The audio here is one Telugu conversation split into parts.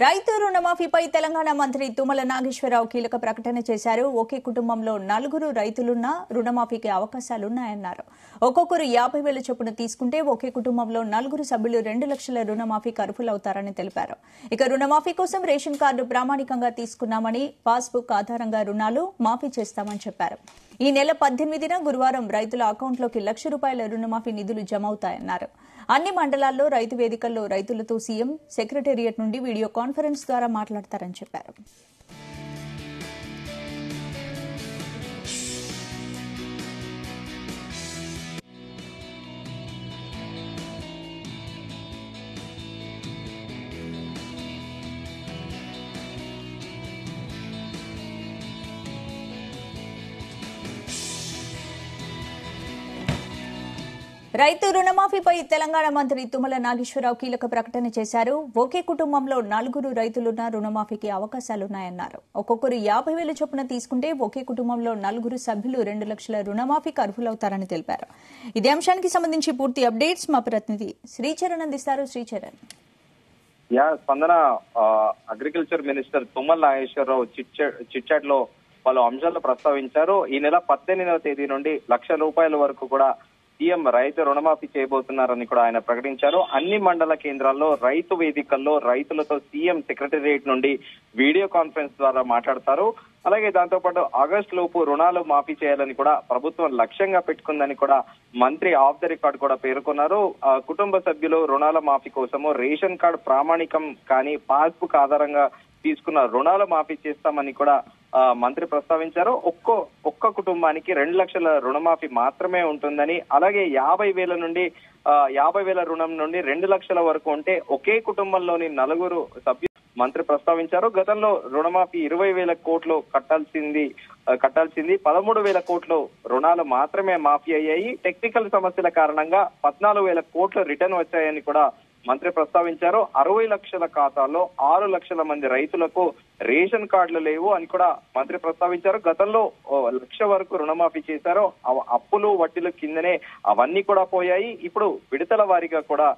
రైతు రుణమాఫీపై తెలంగాణ మంత్రి తుమ్మల నాగేశ్వరరావు కీలక ప్రకటన చేశారు. ఒకే కుటుంబంలో 4 రైతులున్నా రుణమాఫీకి అవకాశాలున్నాయన్నారు. ఒక్కొక్కరు 50,000 చొప్పున తీసుకుంటే ఒకే కుటుంబంలో 4 సభ్యులు 2 లక్షల రుణమాఫీకి అర్హులవుతారని తెలిపారు. ఇక రుణమాఫీ కోసం రేషన్ కార్డు ప్రామాణికంగా తీసుకున్నామని, పాస్బుక్ ఆధారంగా రుణాలు మాఫీ చేస్తామని చెప్పారు. ఈ నెల 18న గురువారం రైతుల అకౌంట్లోకి ₹1,00,000 రుణమాఫీ నిధులు జమ అవుతాయన్నారు. అన్ని మండలాల్లో రైతు వేదికల్లో రైతులతో సీఎం సెక్రటేరియట్ నుండి వీడియో కాన్ఫరెన్స్ ద్వారా మాట్లాడతారని చెప్పారు. రైతు రుణమాఫీపై తెలంగాణ మంత్రి తుమ్మల నాగేశ్వరరావు కీలక ప్రకటన చేశారు. ఒకే కుటుంబంలో 4 రైతులున్న రుణమాఫీకి అవకాశాలున్నాయన్నారు. ఒక్కొక్కరు 50,000 చొప్పున తీసుకుంటే ఒకే కుటుంబంలో 4 సభ్యులు 2 లక్షల రుణమాఫీకి అర్హులవుతారని తెలిపారు. ఇదే అంశానికి సంబంధించి పూర్తి అప్డేట్స్ మా ప్రతినిధి శ్రీచరణ్ అందిస్తారు. శ్రీచరణ్. స్పందన agriculture minister Tummala Nageswararao chitchat లో పలు అంశాలు ప్రస్తావించారు. ఈ నెల 18వ తేదీ నుండి ₹1,00,000 వరకు కూడా సీఎం రైతు రుణమాఫీ చేయబోతున్నారని కూడా ఆయన ప్రకటించారు. అన్ని మండల కేంద్రాల్లో రైతు వేదికల్లో రైతులతో సీఎం సెక్రటేరియట్ నుండి వీడియో కాన్ఫరెన్స్ ద్వారా మాట్లాడతారు. అలాగే దాంతోపాటు ఆగస్టు లోపు రుణాలు మాఫీ చేయాలని కూడా ప్రభుత్వం లక్ష్యంగా పెట్టుకుందని కూడా మంత్రి ఆఫ్ ద రికార్డ్ కూడా పేర్కొన్నారు. కుటుంబ సభ్యులు రుణాల మాఫీ కోసము రేషన్ కార్డు ప్రామాణికం కానీ పాస్బుక్ ఆధారంగా తీసుకున్న రుణాలు మాఫీ చేస్తామని కూడా మంత్రి ప్రస్తావించారు. ఒక్క కుటుంబానికి 2 లక్షల రుణమాఫీ మాత్రమే ఉంటుందని, అలాగే 50,000 నుండి 50,000 రుణం నుండి 2 లక్షల వరకు ఉంటే ఒకే కుటుంబంలోని 4 సభ్యులు మంత్రి ప్రస్తావించారు. గతంలో రుణమాఫీ 20,000 కోట్లు కట్టాల్సింది 13,000 కోట్లు రుణాలు మాత్రమే మాఫీ అయ్యాయి. టెక్నికల్ సమస్యల కారణంగా 14,000 కోట్లు రిటర్న్ వచ్చాయని కూడా మంత్రి ప్రస్తావించారు. 60 లక్షల ఖాతాల్లో 6 లక్షల మంది రైతులకు రేషన్ కార్డులు లేవు అని కూడా మంత్రి ప్రస్తావించారు. గతంలో 1,00,000 వరకు రుణమాఫీ చేశారు. అప్పులు వడ్డీల కిందనే అవన్నీ కూడా పోయాయి. ఇప్పుడు విడతల వారీగా కూడా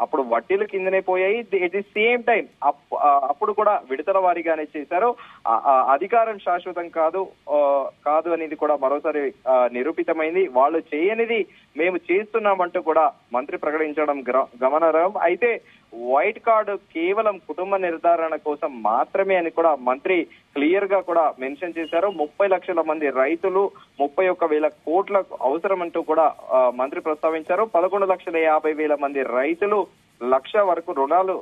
అప్పుడు వడ్డీల కిందనే పోయాయి. ఎట్ ది సేమ్ టైం అప్పుడు కూడా విడతల వారీగానే చేశారు. అధికారం శాశ్వతం కాదు అనేది కూడా మరోసారి నిరూపితమైంది. వాళ్ళు చేయనిది మేము చేస్తున్నామంటూ కూడా మంత్రి ప్రకటించడం గమనార్హం. అయితే వైట్ కార్డు కేవలం కుటుంబ నిర్ధారణ కోసం మాత్రమే అని కూడా మంత్రి క్లియర్ గా కూడా మెన్షన్ చేశారు. 30 లక్షల మంది రైతులు 31,000 కోట్ల అవసరం అంటూ కూడా మంత్రి ప్రస్తావించారు. 11,50,000 మంది రైతులు 1,00,000 వరకు రుణాలు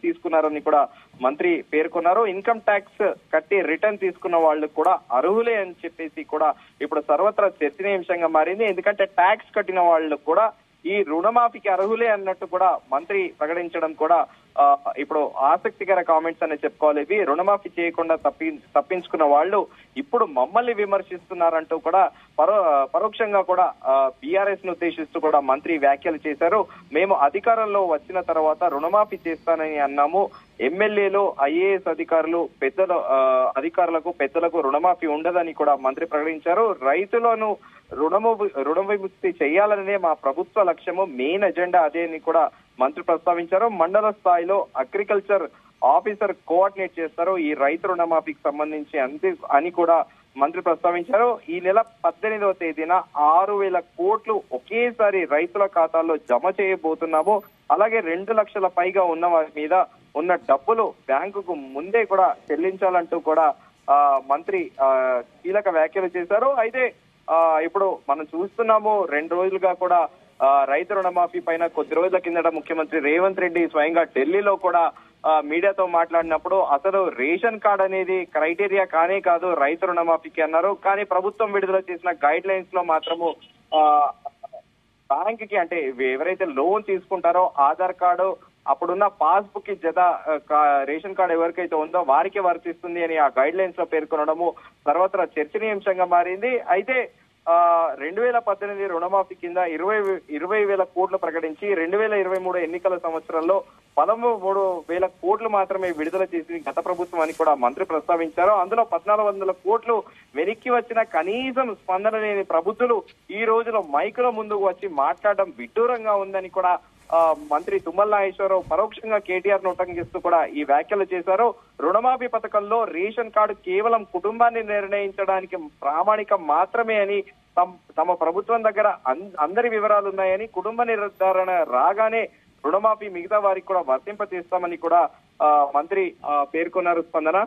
తీసుకున్నారని కూడా మంత్రి పేర్కొన్నారు. ఇన్కమ్ ట్యాక్స్ కట్టి రిటర్న్ తీసుకున్న వాళ్ళు కూడా అర్హులే అని చెప్పేసి కూడా ఇప్పుడు సర్వత్రా చర్చనీయాంశంగా మారింది. ఎందుకంటే ట్యాక్స్ కట్టిన వాళ్ళు కూడా ఈ రుణమాఫీకి అర్హులే అన్నట్టు కూడా మంత్రి ప్రకటించడం కూడా ఇప్పుడు ఆసక్తికర కామెంట్స్ అనే చెప్పుకోవాలి. ఇవి రుణమాఫీ చేయకుండా తప్పించుకున్న వాళ్ళు ఇప్పుడు మమ్మల్ని విమర్శిస్తున్నారంటూ కూడా పరోక్షంగా కూడా బీఆర్ఎస్ ను ఉద్దేశిస్తూ కూడా మంత్రి వ్యాఖ్యలు చేశారు. మేము అధికారంలో వచ్చిన తర్వాత రుణమాఫీ చేస్తానని అన్నాము. ఎమ్మెల్యేలు, ఐఏఎస్ పెద్దలకు రుణమాఫీ ఉండదని కూడా మంత్రి ప్రకటించారు. రైతులను రుణ విముక్తి చేయాలనే మా ప్రభుత్వ లక్ష్యము, మెయిన్ ఎజెండా అదే అని కూడా మంత్రి ప్రస్తావించారు. మండల స్థాయిలో అగ్రికల్చర్ ఆఫీసర్ కోఆర్డినేట్ చేస్తారు ఈ రైతు రుణమాఫీకి సంబంధించి అని కూడా మంత్రి ప్రస్తావించారు. ఈ నెల 18వ తేదీన 6,000 కోట్లు ఒకేసారి రైతుల ఖాతాల్లో జమ చేయబోతున్నాము. అలాగే 2 లక్షల పైగా ఉన్న వారి మీద ఉన్న డబ్బులు బ్యాంకుకు ముందే కూడా చెల్లించాలంటూ కూడా మంత్రి కీలక వ్యాఖ్యలు చేశారు. అయితే ఇప్పుడు మనం చూస్తున్నాము 2 రోజులుగా కూడా రైతు రుణమాఫీ పైన కొద్ది రోజుల కిందట ముఖ్యమంత్రి రేవంత్ రెడ్డి స్వయంగా ఢిల్లీలో కూడా మీడియాతో మాట్లాడినప్పుడు అసలు రేషన్ కార్డ్ అనేది క్రైటీరియా కానే కాదు రైతు రుణమాఫీకి అన్నారు. కానీ ప్రభుత్వం విడుదల చేసిన గైడ్ లైన్స్ లో మాత్రము బ్యాంక్ కి అంటే ఎవరైతే లోన్ తీసుకుంటారో ఆధార్ కార్డు అప్పుడున్న పాస్బుక్ కి జత రేషన్ కార్డు ఎవరికైతే ఉందో వారికి వర్తిస్తుంది అని ఆ గైడ్ లైన్స్ లో పేర్కొనడము సర్వత్రా చర్చనీయాంశంగా మారింది. అయితే 2018 రుణమాఫీ కింద 20,000 కోట్లు ప్రకటించి 2023 ఎన్నికల సంవత్సరంలో 13,000 కోట్లు మాత్రమే విడుదల చేసింది గత ప్రభుత్వం అని కూడా మంత్రి ప్రస్తావించారు. అందులో 1,400 కోట్లు వెనక్కి వచ్చిన కనీసం స్పందన లేని ప్రభుత్వాలు ఈ రోజులో మైకుల ముందుకు వచ్చి మాట్లాడడం విడ్డూరంగా ఉందని కూడా మంత్రి తుమ్మల నాగేశ్వరరావు పరోక్షంగా కేటీఆర్ ను ఉటంకిస్తూ కూడా ఈ వ్యాఖ్యలు చేశారు. రుణమాఫీ పథకంలో రేషన్ కార్డు కేవలం కుటుంబాన్ని నిర్ణయించడానికి ప్రామాణికం మాత్రమే అని, తమ ప్రభుత్వం దగ్గర అందరి వివరాలు ఉన్నాయని, కుటుంబ నిర్ధారణ రాగానే రుణమాఫీ మిగతా వారికి కూడా వర్తింప చేస్తామని కూడా మంత్రి పేర్కొన్నారు. స్పందన.